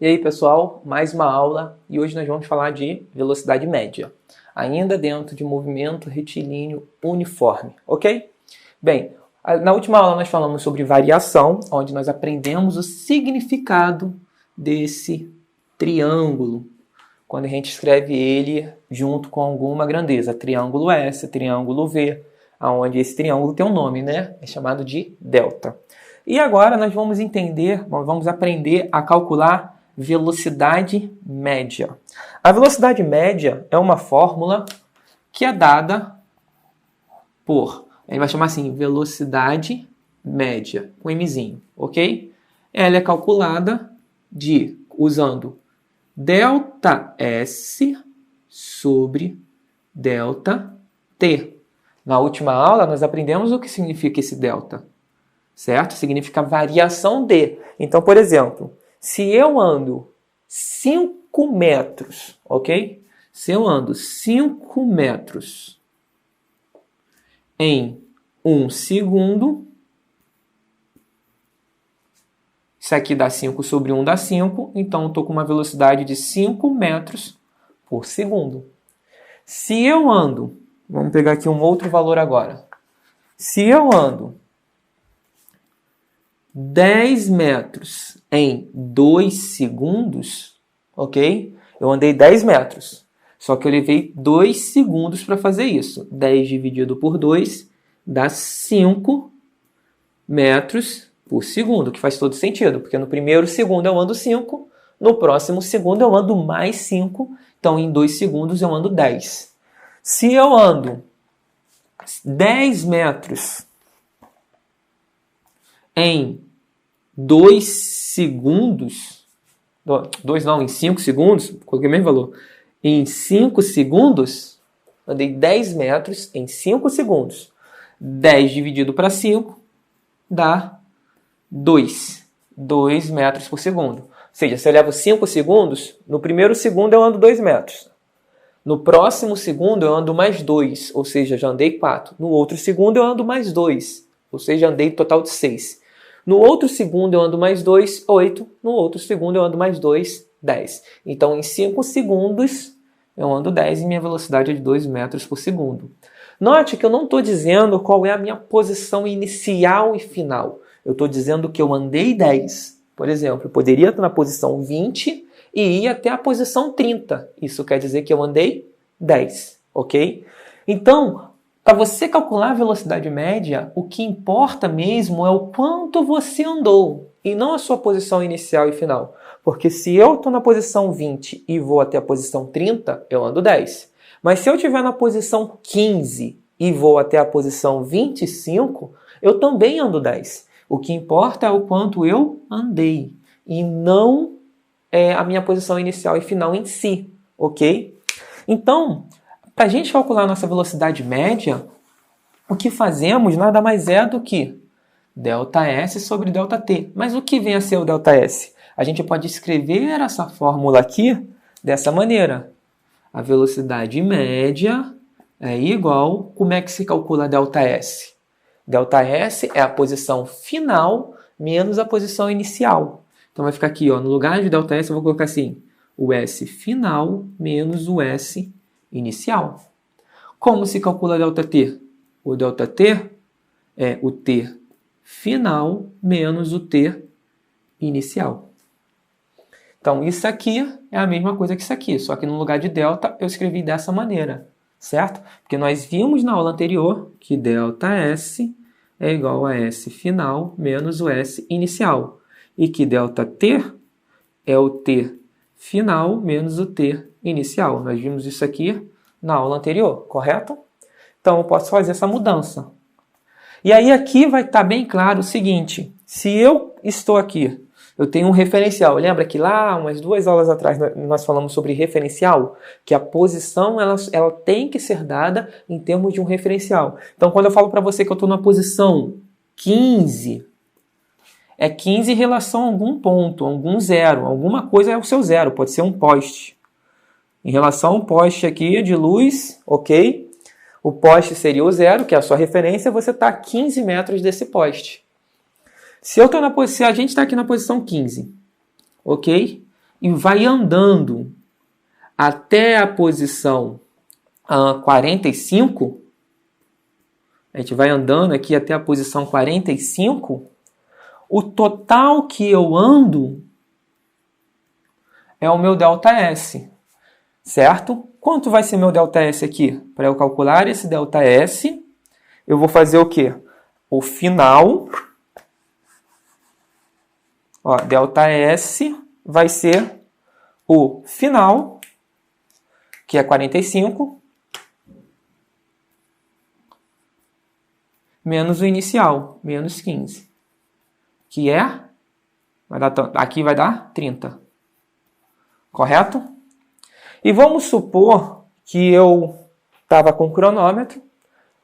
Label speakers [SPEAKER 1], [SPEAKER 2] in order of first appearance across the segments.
[SPEAKER 1] E aí, pessoal, mais uma aula e hoje nós vamos falar de velocidade média, ainda dentro de movimento retilíneo uniforme, ok? Bem, na última aula nós falamos sobre variação, onde nós aprendemos o significado desse triângulo, quando a gente escreve ele junto com alguma grandeza, triângulo S, triângulo V, onde esse triângulo tem um nome, né? É chamado de delta. E agora nós vamos aprender a calcular velocidade média. A velocidade média é uma fórmula que é dada por, ele vai chamar assim, velocidade média, com Mzinho, ok? Ela é calculada usando ΔS sobre ΔT. Na última aula nós aprendemos o que significa esse delta, certo? Significa variação de. Então, por exemplo, se eu ando 5 metros, ok? Se eu ando 5 metros em 1 segundo, isso aqui dá 5 sobre 1 dá 5, então eu estou com uma velocidade de 5 metros por segundo. Se eu ando, vamos pegar aqui um outro valor agora. Se eu ando 10 metros em 2 segundos, ok? Eu andei 10 metros, só que eu levei 2 segundos para fazer isso. 10 dividido por 2 dá 5 metros por segundo, que faz todo sentido, porque no primeiro segundo eu ando 5, no próximo segundo eu ando mais 5, então em 2 segundos eu ando 10. Se eu ando 10 metros em 2 segundos, em 5 segundos, coloquei o mesmo valor, em 5 segundos, andei 10 metros em 5 segundos. 10 dividido para 5 dá 2 metros por segundo. Ou seja, se eu levo 5 segundos, no primeiro segundo eu ando 2 metros. No próximo segundo eu ando mais 2, ou seja, já andei 4. No outro segundo eu ando mais 2, ou seja, andei total de 6. No outro segundo eu ando mais 2, 8. No outro segundo eu ando mais 2, 10. Então, em 5 segundos, eu ando 10 e minha velocidade é de 2 metros por segundo. Note que eu não estou dizendo qual é a minha posição inicial e final. Eu estou dizendo que eu andei 10. Por exemplo, eu poderia estar na posição 20 e ir até a posição 30. Isso quer dizer que eu andei 10, ok? Então, para você calcular a velocidade média, o que importa mesmo é o quanto você andou e não a sua posição inicial e final. Porque se eu estou na posição 20 e vou até a posição 30, eu ando 10. Mas se eu estiver na posição 15 e vou até a posição 25, eu também ando 10. O que importa é o quanto eu andei e não a minha posição inicial e final em si, ok? Então, para a gente calcular a nossa velocidade média, o que fazemos nada mais é do que ΔS sobre ΔT. Mas o que vem a ser o ΔS? A gente pode escrever essa fórmula aqui dessa maneira. A velocidade média é igual... Como é que se calcula ΔS? ΔS é a posição final menos a posição inicial. Então vai ficar aqui, ó, no lugar de ΔS eu vou colocar assim, o S final menos o S inicial. Como se calcula ΔT? O ΔT é o T final menos o T inicial. Então isso aqui é a mesma coisa que isso aqui, só que no lugar de delta eu escrevi dessa maneira, certo? Porque nós vimos na aula anterior que ΔS é igual a S final menos o S inicial. E que ΔT é o T final menos o T inicial. Nós vimos isso aqui na aula anterior, correto? Então eu posso fazer essa mudança. E aí aqui vai estar bem claro o seguinte, se eu estou aqui, eu tenho um referencial. Lembra que lá, umas 2 aulas atrás, nós falamos sobre referencial? Que a posição ela tem que ser dada em termos de um referencial. Então quando eu falo para você que eu estou na posição 15, é 15 em relação a algum ponto, algum zero. Alguma coisa é o seu zero, pode ser um poste. Em relação a um poste aqui de luz, ok? O poste seria o zero, que é a sua referência, você está a 15 metros desse poste. Se a gente está aqui na posição 15, ok? e vai andando até a posição 45, a gente vai andando aqui até a posição 45, o total que eu ando é o meu ΔS, certo? Quanto vai ser meu ΔS aqui? Para eu calcular esse ΔS, eu vou fazer o quê? O final, ó, ΔS vai ser o final, que é 45, menos o inicial, menos 15, que é, aqui vai dar 30, correto? E vamos supor que eu estava com o cronômetro,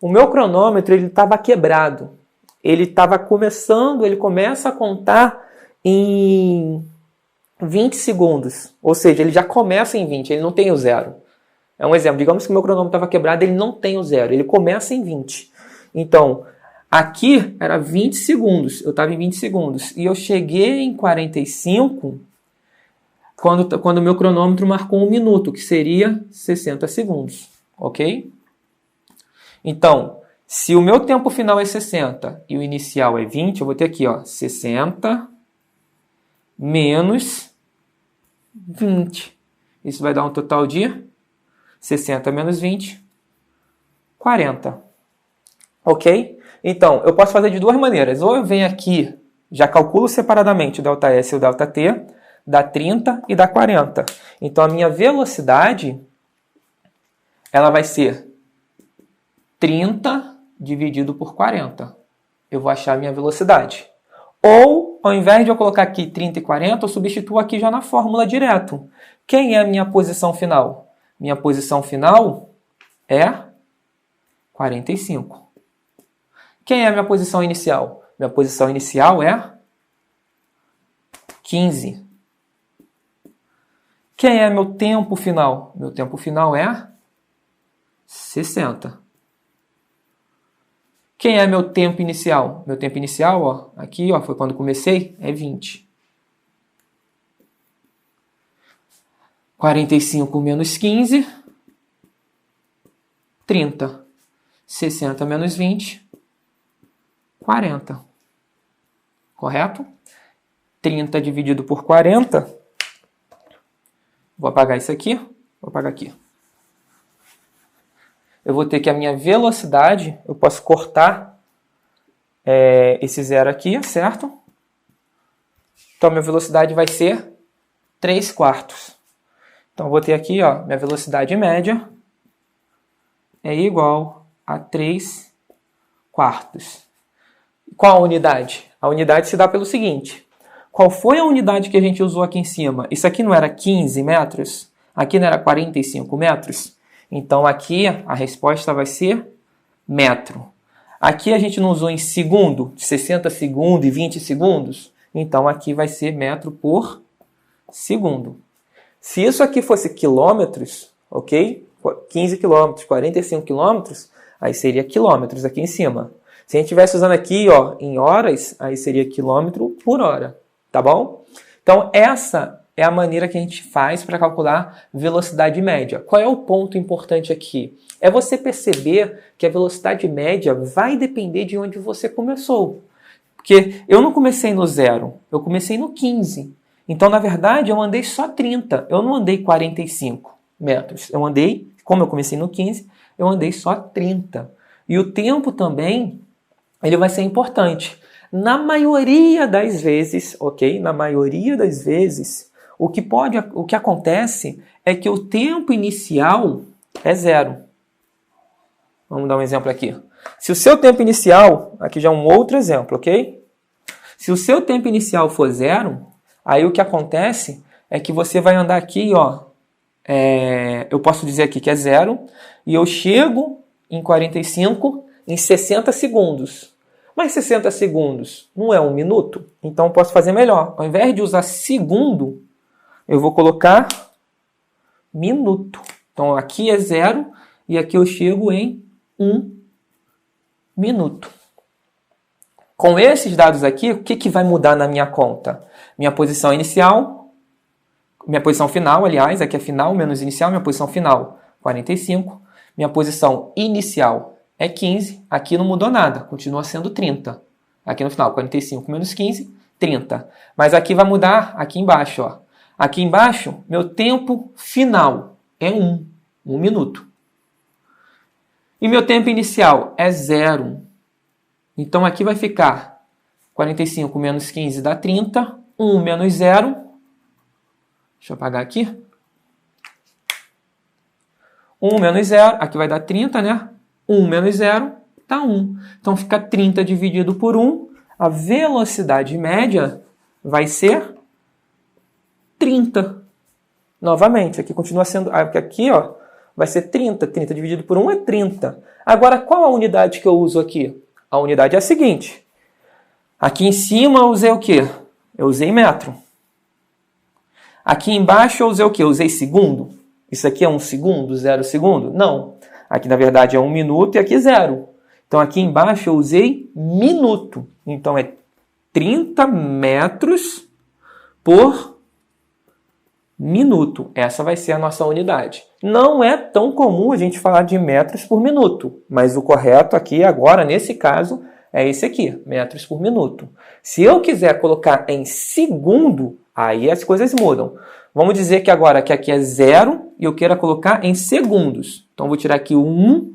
[SPEAKER 1] o meu cronômetro ele estava quebrado, ele estava começando, ele começa a contar em 20 segundos, ou seja, ele já começa em 20, ele não tem o zero. É um exemplo, digamos que o meu cronômetro estava quebrado, ele não tem o zero, ele começa em 20. Então, aqui era 20 segundos, eu estava em 20 segundos, e eu cheguei em 45 quando o meu cronômetro marcou 1 minuto, que seria 60 segundos, ok? Então, se o meu tempo final é 60 e o inicial é 20, eu vou ter aqui, ó, 60 menos 20. Isso vai dar um total de 60 menos 20, 40. Ok? Então, eu posso fazer de duas maneiras. Ou eu venho aqui, já calculo separadamente o ΔS e o ΔT, dá 30 e dá 40. Então, a minha velocidade, ela vai ser 30 dividido por 40. Eu vou achar a minha velocidade. Ou, ao invés de eu colocar aqui 30 e 40, eu substituo aqui já na fórmula direto. Quem é a minha posição final? Minha posição final é 45. Quem é a minha posição inicial? Minha posição inicial é 15. Quem é meu tempo final? Meu tempo final é 60. Quem é meu tempo inicial? Meu tempo inicial, ó, aqui, ó, foi quando comecei, é 20. 45 menos 15, 30. 60 menos 20, 40. Correto? 30 dividido por 40. Vou apagar isso aqui. Vou apagar aqui. Eu vou ter que a minha velocidade, eu posso cortar esse zero aqui, certo? Então, minha velocidade vai ser 3/4. Então, eu vou ter aqui, ó, minha velocidade média é igual a 3/4. Qual a unidade? A unidade se dá pelo seguinte. Qual foi a unidade que a gente usou aqui em cima? Isso aqui não era 15 metros? Aqui não era 45 metros? Então, aqui a resposta vai ser metro. Aqui a gente não usou em segundo, 60 segundos e 20 segundos? Então, aqui vai ser metro por segundo. Se isso aqui fosse quilômetros, ok? 15 quilômetros, 45 quilômetros, aí seria quilômetros aqui em cima. Se a gente estivesse usando aqui, ó, em horas, aí seria quilômetro por hora, tá bom? Então, essa é a maneira que a gente faz para calcular velocidade média. Qual é o ponto importante aqui? É você perceber que a velocidade média vai depender de onde você começou. Porque eu não comecei no 0, eu comecei no 15. Então, na verdade, eu andei só 30, eu não andei 45 metros. Eu andei, como eu comecei no 15, eu andei só 30. E o tempo também, ele vai ser importante. Na maioria das vezes, ok? Na maioria das vezes, o que acontece é que o tempo inicial é 0. Vamos dar um exemplo aqui. Se o seu tempo inicial, aqui já é um outro exemplo, ok? Se o seu tempo inicial for 0, aí o que acontece é que você vai andar aqui, ó, eu posso dizer aqui que é 0, e eu chego em 45 em 60 segundos. Mas 60 segundos não é 1 minuto? Então eu posso fazer melhor. Ao invés de usar segundo, eu vou colocar minuto. Então aqui é 0 e aqui eu chego em 1 minuto. Com esses dados aqui, o que vai mudar na minha conta? Minha posição inicial, minha posição final, aliás, aqui é final menos inicial, minha posição final 45, minha posição inicial é 15, aqui não mudou nada, continua sendo 30. Aqui no final, 45 menos 15, 30. Mas aqui vai mudar aqui embaixo, ó. Aqui embaixo, meu tempo final é 1 minuto. E meu tempo inicial é 0. Então aqui vai ficar 45 menos 15 dá 30, 1 menos 0. Deixa eu apagar aqui. 1 menos 0, aqui vai dar 30, né? 1 menos 0 dá 1. Então fica 30 dividido por 1. A velocidade média vai ser 30. Novamente, aqui continua sendo... Aqui, ó, vai ser 30. 30 dividido por 1 é 30. Agora, qual a unidade que eu uso aqui? A unidade é a seguinte. Aqui em cima eu usei o quê? Eu usei metro. Aqui embaixo eu usei o quê? Eu usei segundo. Isso aqui é 1 segundo, 0 segundo? Não. Aqui, na verdade, é 1 minuto e aqui 0. Então, aqui embaixo eu usei minuto. Então, é 30 metros por minuto. Essa vai ser a nossa unidade. Não é tão comum a gente falar de metros por minuto, mas o correto aqui, agora, nesse caso, é esse aqui, metros por minuto. Se eu quiser colocar em segundo, aí as coisas mudam. Vamos dizer que agora que aqui é 0 e eu queira colocar em segundos. Então, eu vou tirar aqui o 1.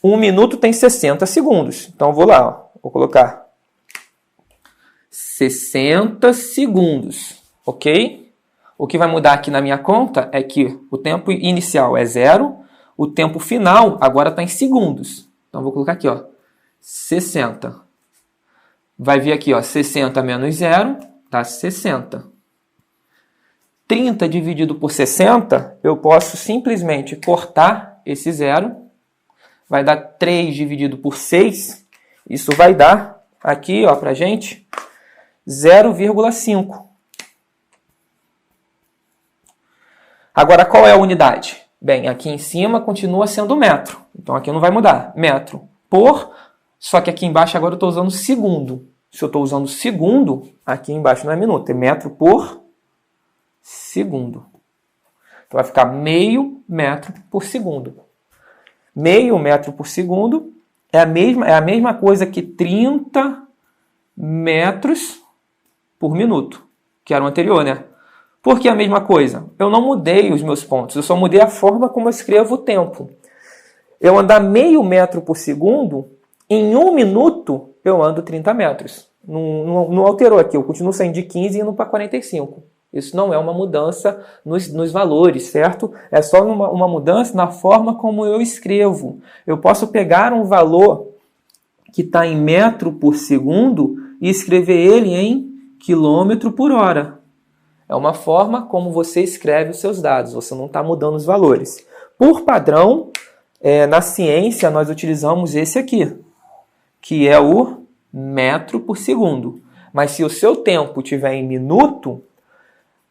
[SPEAKER 1] 1 minuto tem 60 segundos. Então, eu vou lá, ó, vou colocar 60 segundos, ok? O que vai mudar aqui na minha conta é que o tempo inicial é 0, o tempo final agora está em segundos. Então, eu vou colocar aqui, ó, 60. Vai vir aqui, ó, 60 menos 0, dá 60. 30 dividido por 60, eu posso simplesmente cortar esse 0. Vai dar 3 dividido por 6. Isso vai dar aqui, ó, pra gente, 0,5. Agora, qual é a unidade? Bem, aqui em cima continua sendo metro. Então, aqui não vai mudar. Metro por... Só que aqui embaixo agora eu estou usando segundo. Se eu estou usando segundo, aqui embaixo não é minuto. É metro por segundo. Então, vai ficar meio metro por segundo. Meio metro por segundo é a mesma coisa que 30 metros por minuto, que era o anterior, né? Por que a mesma coisa? Eu não mudei os meus pontos, eu só mudei a forma como eu escrevo o tempo. Eu andar meio metro por segundo, em 1 minuto eu ando 30 metros. Não alterou aqui, eu continuo saindo de 15 e indo para 45. Isso não é uma mudança nos valores, certo? É só uma mudança na forma como eu escrevo. Eu posso pegar um valor que está em metro por segundo e escrever ele em quilômetro por hora. É uma forma como você escreve os seus dados, você não está mudando os valores. Por padrão, na ciência nós utilizamos esse aqui, que é o metro por segundo. Mas se o seu tempo estiver em minuto,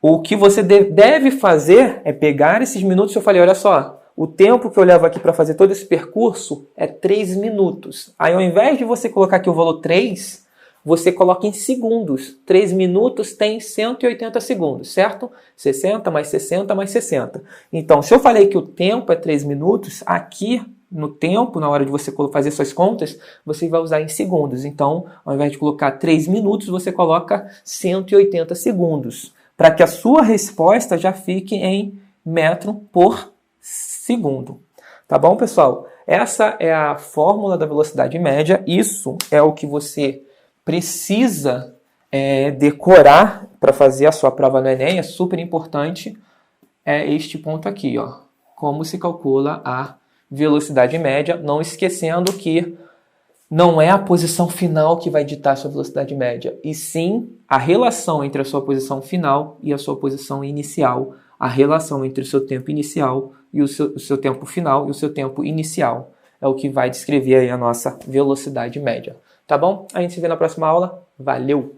[SPEAKER 1] o que você deve fazer é pegar esses minutos. Eu falei, olha só, o tempo que eu levo aqui para fazer todo esse percurso é 3 minutos. Aí ao invés de você colocar aqui o valor 3, você coloca em segundos. 3 minutos tem 180 segundos, certo? 60 mais 60 mais 60. Então, se eu falei que o tempo é 3 minutos, aqui no tempo, na hora de você fazer suas contas, você vai usar em segundos. Então, ao invés de colocar 3 minutos, você coloca 180 segundos. Para que a sua resposta já fique em metro por segundo. Tá bom, pessoal? Essa é a fórmula da velocidade média. Isso é o que você precisa decorar para fazer a sua prova no Enem. É super importante. É este ponto aqui, ó. Como se calcula a velocidade média. Não esquecendo que não é a posição final que vai ditar a sua velocidade média, e sim a relação entre a sua posição final e a sua posição inicial, a relação entre o seu tempo inicial e o seu tempo final e o seu tempo inicial. É o que vai descrever aí a nossa velocidade média. Tá bom? A gente se vê na próxima aula. Valeu!